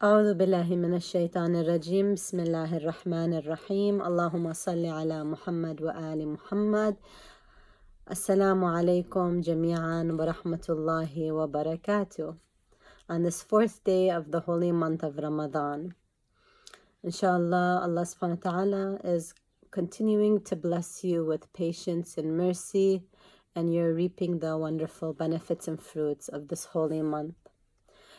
أعوذ بالله من الشيطان الرجيم بسم الله الرحمن الرحيم اللهم صل على محمد وآل محمد. Assalamu alaikum jami'an wa rahmatullahi wa barakatuh. On this fourth day of the holy month of Ramadan, inshallah, Allah subhanahu wa ta'ala is continuing to bless you with patience and mercy, and you're reaping the wonderful benefits and fruits of this holy month.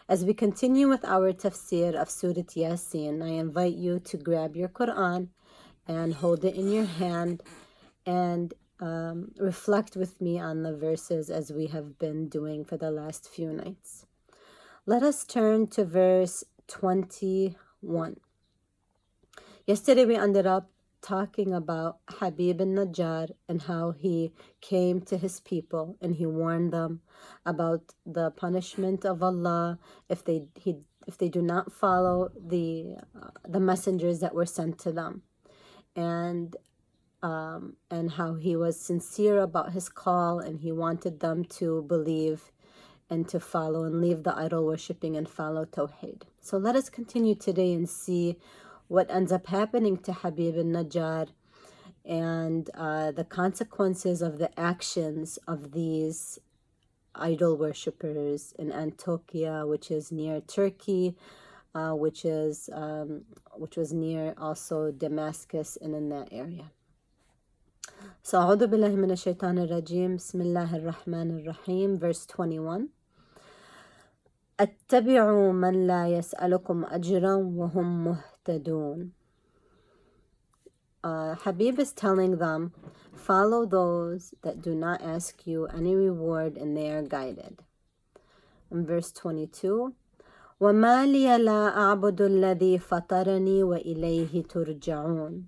As we continue with our tafsir of Surah Yaseen, I invite you to grab your Quran and hold it in your hand and reflect with me on the verses as we have been doing for the last few nights. Let us turn to verse 21. Yesterday we ended up talking about Habib al-Najjar and how he came to his people and he warned them about the punishment of Allah if they do not follow the messengers that were sent to them, and how he was sincere about his call and he wanted them to believe and to follow and leave the idol worshipping and follow Tawheed. So let us continue today and see what ends up happening to Habib al-Najjar and the consequences of the actions of these idol worshippers in Antakya, which is near Turkey, which was near also Damascus and in that area. So, أعوذ بالله من الشيطان الرجيم بسم الله الرحمن الرحيم, verse 21. اتبعوا من لا يسألكم أجرا وهم مهتدون. Habib is telling them, follow those that do not ask you any reward and they are guided. In verse 22, وَمَا لِيَ لَا أَعْبُدُ الَّذِي فَطَرَنِي وَإِلَيْهِ تُرْجَعُونَ.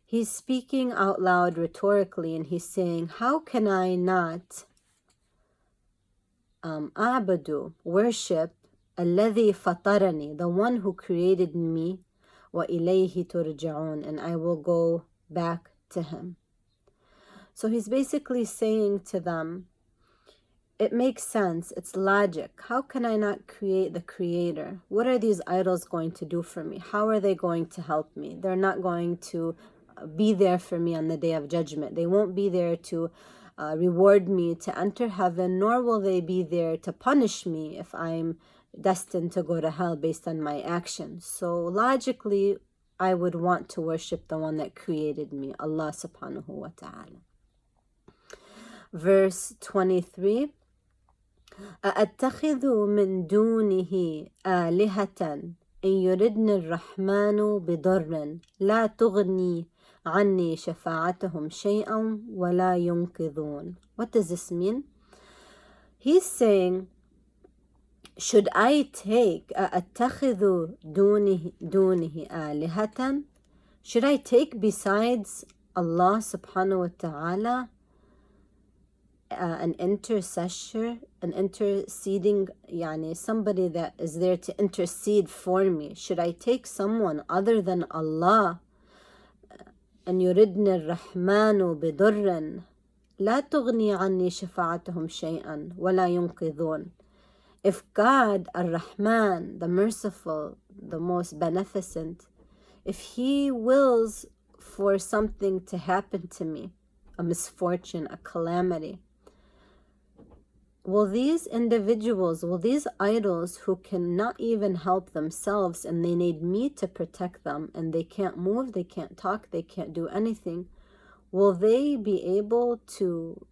He's speaking out loud rhetorically and he's saying, how can I not أعبد, worship الذي فطرني, the one who created me, وإليه ترجعون, and I will go back to him. So he's basically saying to them, it makes sense, it's logic. How can I not create the creator? What are these idols going to do for me? How are they going to help me? They're not going to be there for me on the day of judgment. They won't be there to reward me to enter heaven, nor will they be there to punish me if I'm destined to go to hell based on my actions. So logically, I would want to worship the one that created me, Allah subhanahu wa ta'ala. Verse 23, أَأَتَّخِذُ مِن دُونِهِ آلِهَةً إِن يُرِدْنِ الرَّحْمَنُ بِضَرٍّ لَا تُغْنِي عَنِّي شَفَاعَتُهُمْ شَيْئًا وَلَا يُنْقِذُونَ. What does this mean? He's saying, should I take أَأَتَّخِذُ دُونِهِ آلِهَةً? Should I take besides Allah subhanahu wa ta'ala an intercessor, an interceding, somebody that is there to intercede for me? Should I take someone other than Allah? أن يردني الرحمن بضر لا تغني عني شفاعتهم شيئا ولا ينقذون. If God, Ar-Rahman, the merciful, the most beneficent, if He wills for something to happen to me, a misfortune, a calamity, will these individuals, will these idols who cannot even help themselves and they need me to protect them and they can't move, they can't talk, they can't do anything, will they be able to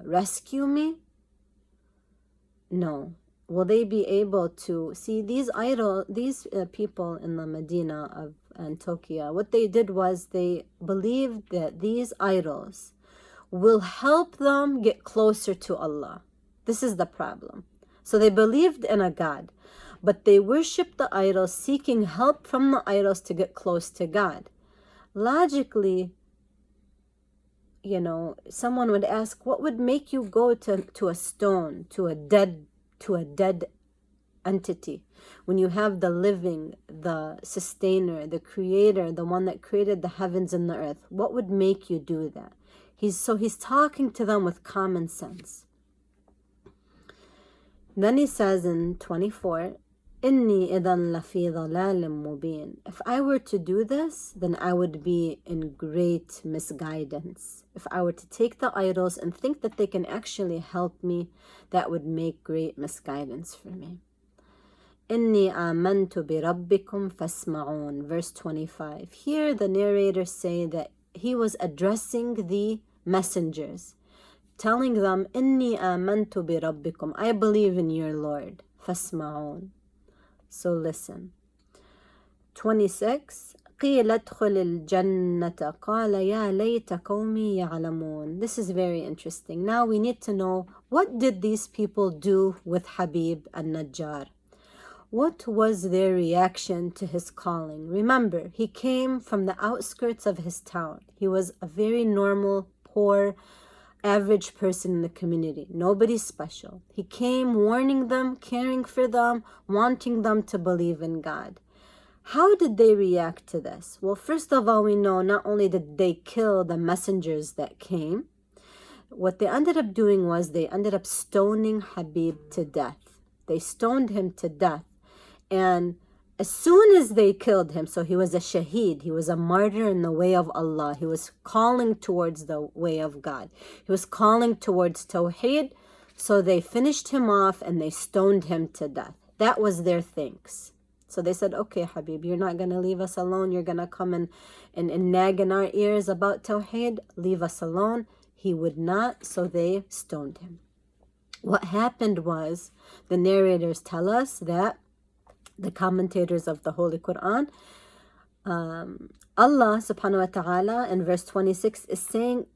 rescue me? No. Will they be able to see these people in the Medina of Antakya? What they did was they believed that these idols will help them get closer to Allah. This is the problem. So they believed in a God, but they worshipped the idols, seeking help from the idols to get close to God. Logically, someone would ask, what would make you go to a stone, to a dead entity, when you have the living, the sustainer, the creator, the one that created the heavens and the earth? What would make you do that? He's talking to them with common sense. Then he says in 24, إني إذا لفي ضلال مبين. If I were to do this, then I would be in great misguidance. If I were to take the idols and think that they can actually help me, that would make great misguidance for me. إني آمنت بربكم فاسمعون. Verse 25. Here the narrators say that he was addressing the messengers, telling them, إني آمنت بربكم. I believe in your Lord. فاسمعون. So listen. 26. قيل ادخل الجنة قال يا ليت قومي يعلمون. This is very interesting. Now we need to know, what did these people do with Habib al-Najjar? What was their reaction to his calling? Remember, he came from the outskirts of his town. He was a very normal, poor, average person in the community. Nobody special. He came warning them, caring for them, wanting them to believe in God. How did they react to this? Well, first of all, we know not only did they kill the messengers that came, what they ended up doing was they ended up stoning Habib to death. They stoned him to death. And as soon as they killed him, so he was a shaheed, he was a martyr in the way of Allah. He was calling towards the way of God. He was calling towards Tawheed. So they finished him off and they stoned him to death. That was their thanks. So they said, okay, Habib, you're not going to leave us alone. You're going to come and nag in our ears about Tawheed. Leave us alone. He would not, so they stoned him. What happened was, the narrators tell us that the commentators of the Holy Quran, Allah subhanahu wa ta'ala in verse 26 is saying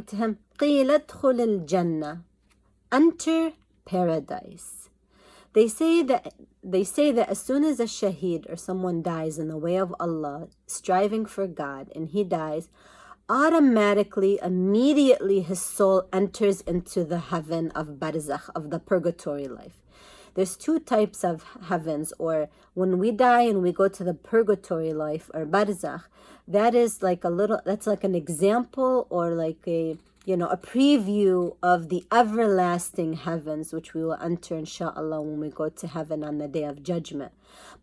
to him, قِيلَ ادْخُلِ الْجَنَّةِ, enter paradise. They say that as soon as a shaheed or someone dies in the way of Allah, striving for God, and he dies, automatically, immediately his soul enters into the heaven of barzakh, of the purgatory life. There's two types of heavens, or when we die and we go to the purgatory life or barzakh, that's like an example, or like a preview of the everlasting heavens, which we will enter inshallah when we go to heaven on the day of judgment.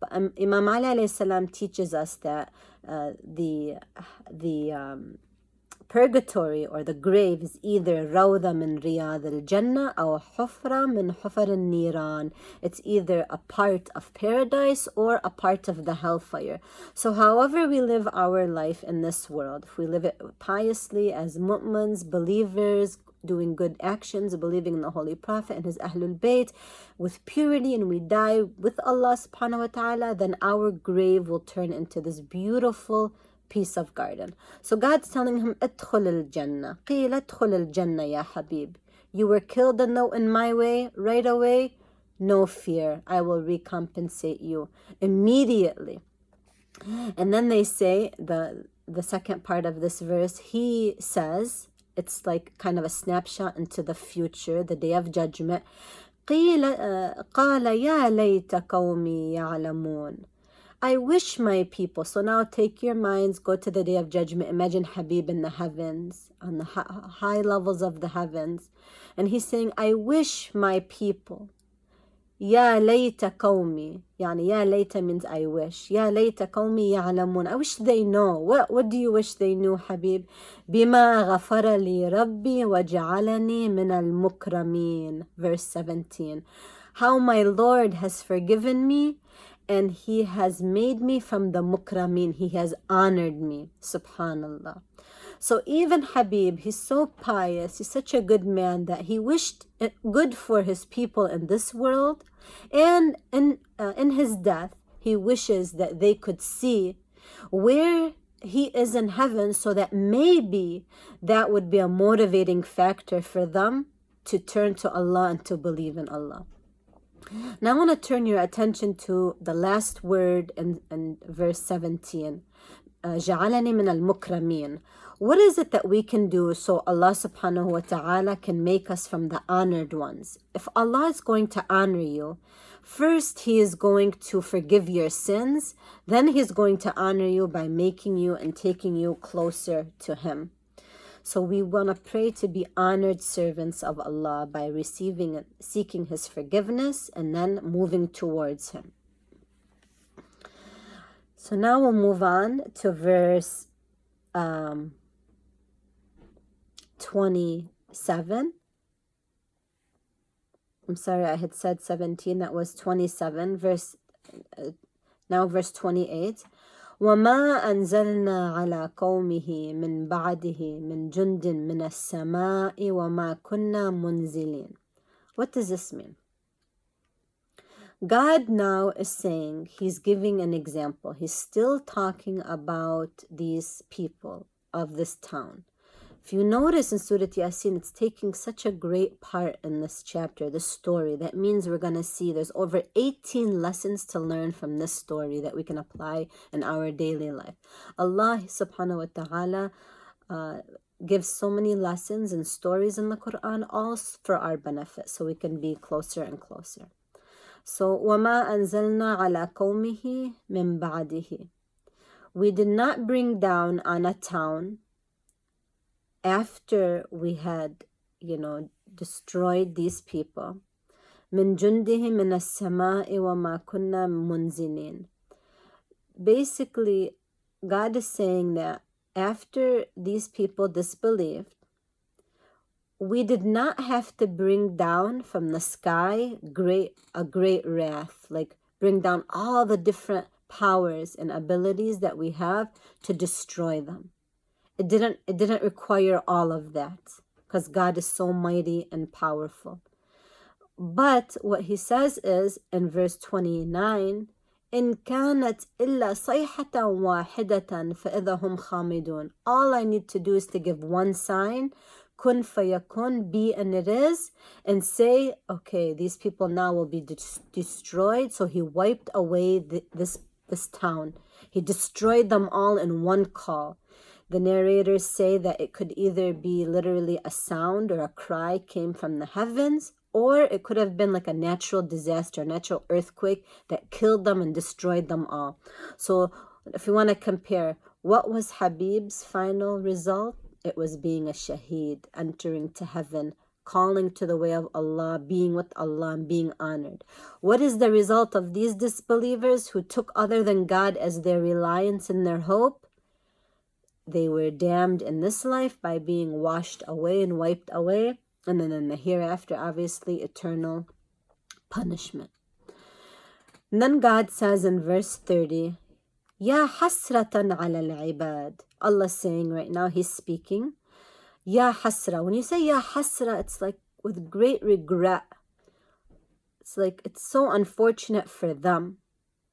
But Imam Ali alayhi salam teaches us that the purgatory or the grave is either rawda min riyad al-jannah or hufra min hufar al-niran. It's either a part of paradise or a part of the hellfire. So however we live our life in this world, if we live it piously as mu'mins, believers, doing good actions, believing in the Holy Prophet and his Ahlul Bayt with purity, and we die with Allah subhanahu wa ta'ala, then our grave will turn into this beautiful piece of garden. So God's telling him, ادخل الجنة. قيل ادخل الجنة يا حبيب. You were killed in my way right away. No fear. I will recompensate you immediately. And then they say, the second part of this verse, he says, it's like kind of a snapshot into the future, the day of judgment. قال يا ليت قومي يعلمون. I wish my people. So now take your minds, go to the day of judgment. Imagine Habib in the heavens, on the high levels of the heavens. And he's saying, I wish my people. Ya layta qawmi. Yani ya layta means I wish. Ya layta qawmi ya'lamun. I wish they know. What do you wish they knew, Habib? Bima ghafara li rabbi wa ja'alani min al-mukramin. Verse 17. How my Lord has forgiven me, and he has made me from the mukramin. He has honored me. Subhanallah. So even Habib, he's so pious, he's such a good man that he wished good for his people in this world, and in his death, he wishes that they could see where he is in heaven, so that maybe that would be a motivating factor for them to turn to Allah and to believe in Allah. Now I want to turn your attention to the last word in verse 17. جعلني من المكرمين. What is it that we can do so Allah subhanahu wa ta'ala can make us from the honored ones? If Allah is going to honor you, first He is going to forgive your sins, then He is going to honor you by making you and taking you closer to Him. So we want to pray to be honored servants of Allah by receiving and seeking His forgiveness and then moving towards Him. So now we'll move on to verse 27. I'm sorry, I had said 17. That was 27. Now verse 28. وَمَا أَنزَلْنَا عَلَى قَوْمِهِ مِنْ بَعْدِهِ مِنْ جُنْدٍ مِنَ السَّمَاءِ وَمَا كُنَّا مُنْزِلِينَ. What does this mean? God now is saying, He's giving an example. He's still talking about these people of this town. If you notice in Surah Yaseen, it's taking such a great part in this chapter, this story. That means we're going to see there's over 18 lessons to learn from this story that we can apply in our daily life. Allah subhanahu wa ta'ala gives so many lessons and stories in the Quran, all for our benefit, so we can be closer and closer. So, وَمَا أَنزَلْنَا عَلَى قَوْمِهِ مِنْ بَعْدِهِ. We did not bring down on a town after we had, destroyed these people. مِنْ جُنْدِهِ مِنَ السَّمَاءِ وَمَا كُنَّا مُنْزِلِينَ. Basically, God is saying that after these people disbelieved, we did not have to bring down from the sky a great wrath, like bring down all the different powers and abilities that we have to destroy them. It didn't require all of that, because God is so mighty and powerful. But what He says is in verse 29, إن كانت إلا صيحة واحدة فإذا هم خامدون. All I need to do is to give one sign, kun fayakun, be and it is, and say, okay, these people now will be destroyed. So He wiped away this town. He destroyed them all in one call. The narrators say that it could either be literally a sound or a cry came from the heavens, or it could have been like a natural disaster, a natural earthquake that killed them and destroyed them all. So if you want to compare, what was Habib's final result? It was being a shaheed, entering to heaven, calling to the way of Allah, being with Allah, and being honored. What is the result of these disbelievers who took other than God as their reliance and their hope? They were damned in this life by being washed away and wiped away, and then in the hereafter, obviously, eternal punishment. And then God says in verse 30, Ya hasratan ala al-ibad. Allah is saying right now, He's speaking. Ya hasra. When you say Ya hasra, it's like with great regret. It's like it's so unfortunate for them.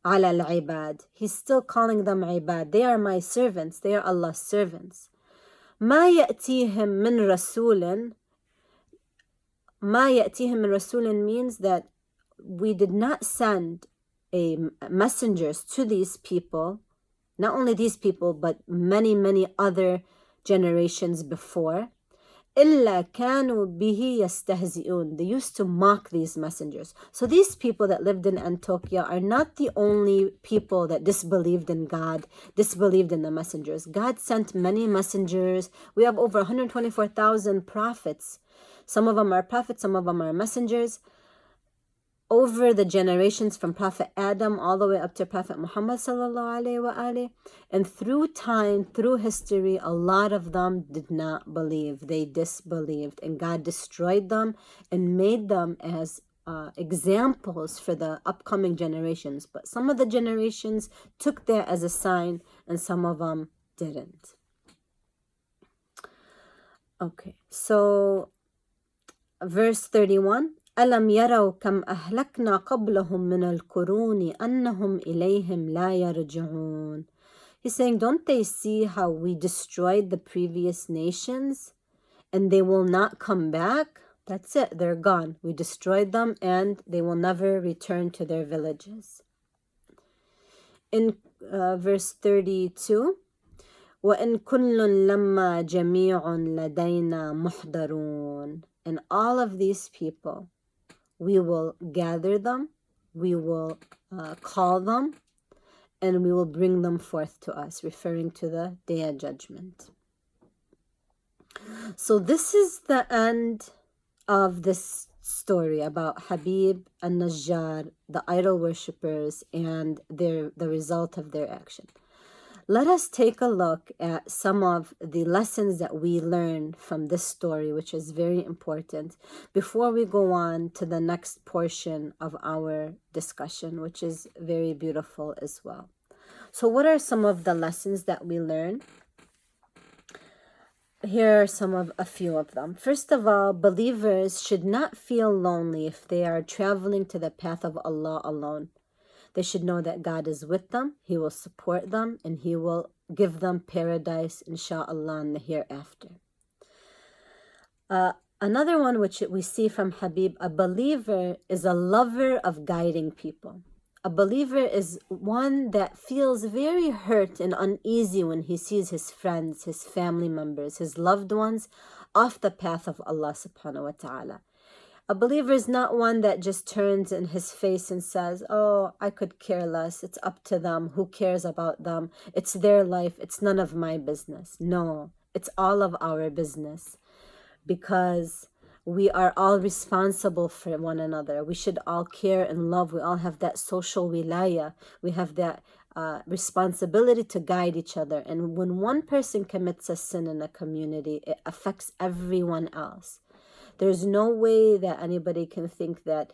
Ala al-ibad. He's still calling them ibad. They are my servants. They are Allah's servants. ما يأتيهم من رسول. ما يأتيهم من رسول means that we did not send messengers to these people, not only these people, but many, many other generations before. إِلَّا كَانُوا بِهِ يَسْتَهْزِئُونَ. They used to mock these messengers. So these people that lived in Antiochia are not the only people that disbelieved in God, disbelieved in the messengers. God sent many messengers. We have over 124,000 prophets. Some of them are prophets, some of them are messengers. Over the generations from Prophet Adam all the way up to Prophet Muhammad sallallahu alaihi wasallam, and through time, through history, a lot of them did not believe. They disbelieved, and God destroyed them and made them as examples for the upcoming generations. But some of the generations took that as a sign, and some of them didn't. Okay, so verse 31. أَلَمْ يَرَوْا كَمْ أَهْلَكْنَا قَبْلَهُمْ مِنَ الْقُرُونِ أَنَّهُمْ إِلَيْهِمْ لَا يَرْجِعُونَ. He's saying, don't they see how we destroyed the previous nations and they will not come back? That's it, they're gone. We destroyed them and they will never return to their villages. In verse 32, وَإِن كُلٌّ لَمَّا جَمِيعٌ لَدَيْنَا مُحْضَرُونَ. And all of these people, we will gather them, we will call them, and we will bring them forth to us, referring to the Day of Judgment. So this is the end of this story about Habib and Najjar, the idol worshippers, and the result of their action. Let us take a look at some of the lessons that we learned from this story, which is very important, before we go on to the next portion of our discussion, which is very beautiful as well. So what are some of the lessons that we learned? Here are a few of them. First of all, believers should not feel lonely if they are traveling to the path of Allah alone. They should know that God is with them, He will support them, and He will give them paradise, inshallah, in the hereafter. Another one which we see from Habib, a believer is a lover of guiding people. A believer is one that feels very hurt and uneasy when he sees his friends, his family members, his loved ones off the path of Allah subhanahu wa ta'ala. A believer is not one that just turns in his face and says, oh, I could care less. It's up to them. Who cares about them? It's their life. It's none of my business. No, it's all of our business, because we are all responsible for one another. We should all care and love. We all have that social wilaya. We have that responsibility to guide each other. And when one person commits a sin in a community, it affects everyone else. There's no way that anybody can think that,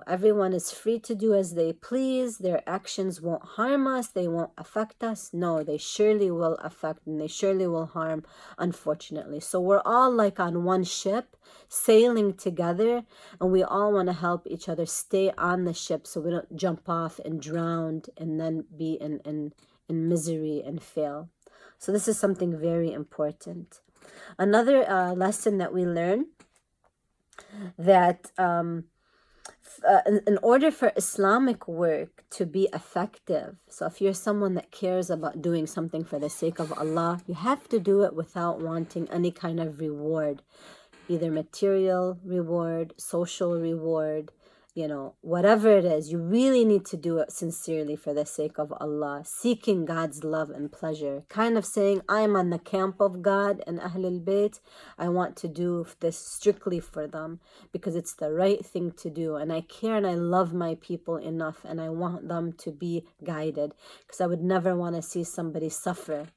everyone is free to do as they please. Their actions won't harm us. They won't affect us. No, they surely will affect and they surely will harm, unfortunately. So we're all like on one ship sailing together, and we all want to help each other stay on the ship so we don't jump off and drown and then be in misery and fail. So this is something very important. Another lesson that we learn, that in order for Islamic work to be effective, so if you're someone that cares about doing something for the sake of Allah, you have to do it without wanting any kind of reward, either material reward, social reward, whatever it is. You really need to do it sincerely for the sake of Allah, seeking God's love and pleasure, kind of saying, I'm on the camp of God and Ahlul Bayt. I want to do this strictly for them because it's the right thing to do, and I care and I love my people enough, and I want them to be guided, because I would never want to see somebody suffer.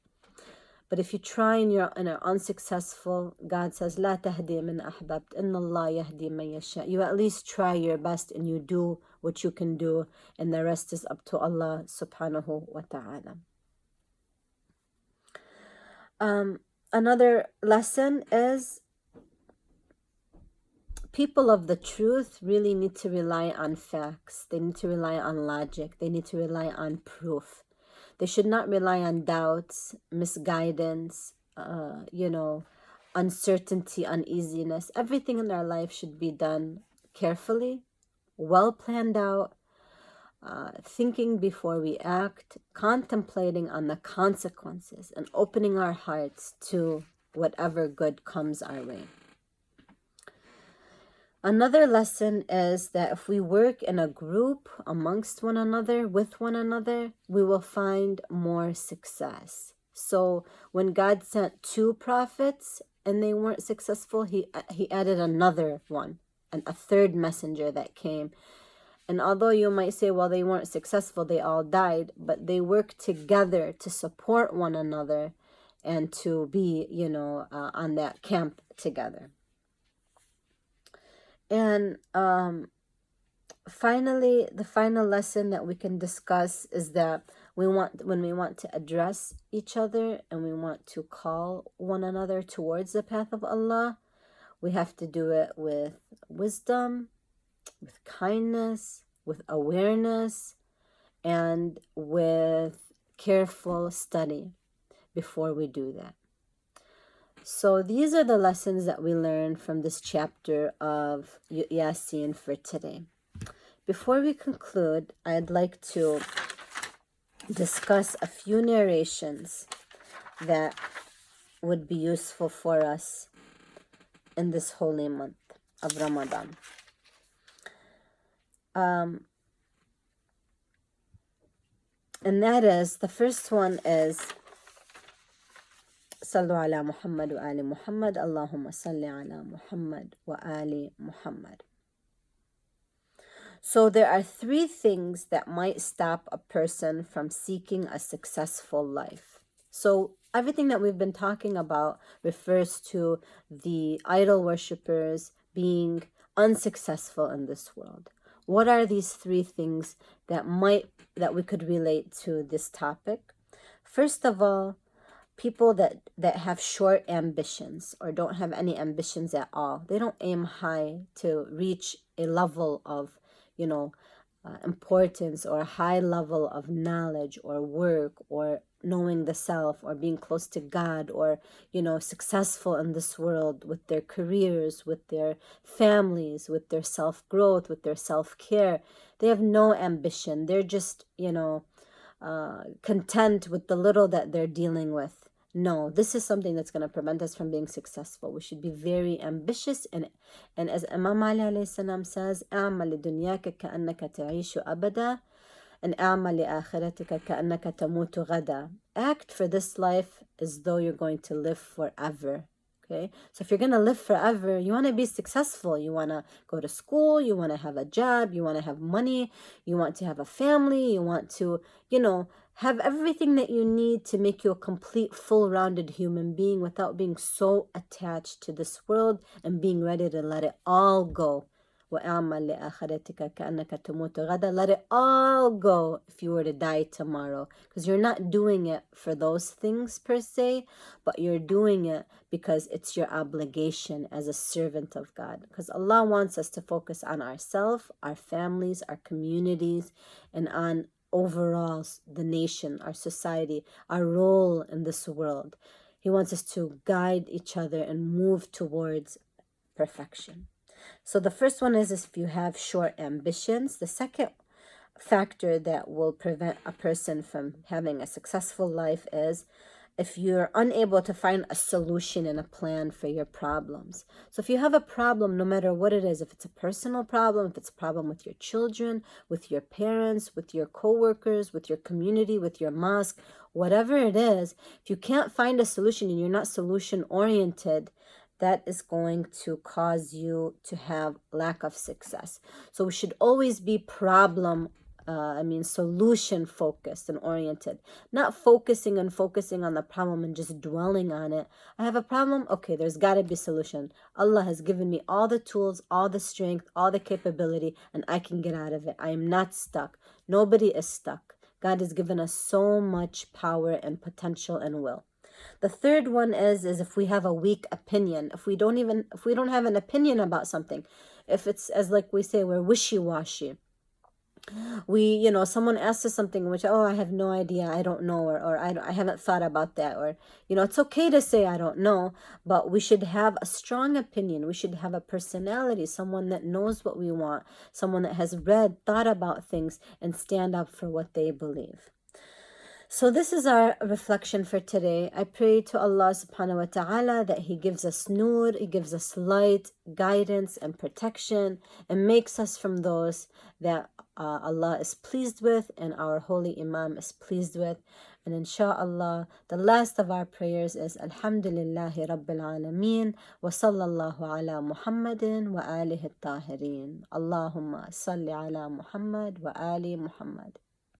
But if you try and you're unsuccessful, God says, لا تهدي من أحببت إن الله يهدي من يشاء. You at least try your best and you do what you can do, and the rest is up to Allah subhanahu wa ta'ala. Another lesson is people of the truth really need to rely on facts. They need to rely on logic. They need to rely on proof. They should not rely on doubts, misguidance, uncertainty, uneasiness. Everything in their life should be done carefully, well planned out, thinking before we act, contemplating on the consequences, and opening our hearts to whatever good comes our way. Another lesson is that if we work in a group amongst one another, with one another, we will find more success. So when God sent 2 prophets and they weren't successful, he added another one, and a 3rd messenger that came. And although you might say, well, they weren't successful, they all died, but they worked together to support one another and to be, on that camp together. And finally, the final lesson that we can discuss is that when we want to address each other and we want to call one another towards the path of Allah, we have to do it with wisdom, with kindness, with awareness, and with careful study before we do that. So these are the lessons that we learned from this chapter of Yaseen for today. Before we conclude, I'd like to discuss a few narrations that would be useful for us in this holy month of Ramadan. And that is, the first one is صلوا على محمد وآل محمد اللهم صل على محمد وآل محمد. So there are three things that might stop a person from seeking a successful life. So everything that we've been talking about refers to the idol worshippers being unsuccessful in this world. What are these three things that we could relate to this topic? First of all, people that have short ambitions or don't have any ambitions at all. They don't aim high to reach a level of, importance or a high level of knowledge or work or knowing the self or being close to God or, successful in this world with their careers, with their families, with their self-growth, with their self-care. They have no ambition. They're just, content with the little that they're dealing with. No, this is something that's going to prevent us from being successful. We should be very ambitious, and as Imam Ali alayhi salam says, "أعمل لدنياك كأنك تعيش أبدا, and أعمل لآخرتك كأنك تموت غدا." Act for this life as though you're going to live forever. Okay, so if you're going to live forever, you want to be successful. You want to go to school, you want to have a job, you want to have money, you want to have a family, you want to, have everything that you need to make you a complete, full-rounded human being without being so attached to this world and being ready to let it all go. وَأَعْمَلْ لِآخِرَتِكَ كَأَنَّكَ تَمُوتُ غَدًا. Let it all go if you were to die tomorrow. Because you're not doing it for those things per se, but you're doing it because it's your obligation as a servant of God. Because Allah wants us to focus on ourselves, our families, our communities, and on overall the nation, our society, our role in this world. He wants us to guide each other and move towards perfection. So the first one is if you have short ambitions. The second factor that will prevent a person from having a successful life is if you're unable to find a solution and a plan for your problems. So if you have a problem, no matter what it is, if it's a personal problem, if it's a problem with your children, with your parents, with your coworkers, with your community, with your mosque, whatever it is, if you can't find a solution and you're not solution oriented, that is going to cause you to have lack of success. So we should always be solution focused and oriented, not focusing on the problem and just dwelling on it. I have a problem. Okay, there's got to be a solution. Allah has given me all the tools, all the strength, all the capability, and I can get out of it. I am not stuck. Nobody is stuck. God has given us so much power and potential and will. The third one is if we have a weak opinion, if we don't have an opinion about something, if it's, as like we say, we're wishy-washy. We, someone asks us something which, I have no idea, I don't know, or I haven't thought about that, or, it's okay to say I don't know, but we should have a strong opinion. We should have a personality, someone that knows what we want, someone that has thought about things, and stand up for what they believe. So this is our reflection for today. I pray to Allah subhanahu wa ta'ala that He gives us nur, He gives us light, guidance, and protection, and makes us from those that Allah is pleased with and our holy Imam is pleased with. And inshallah, the last of our prayers is Alhamdulillahi Rabbil Alameen wa sallallahu ala Muhammadin wa alihi tahirin. Allahumma salli ala Muhammad wa ali Muhammad.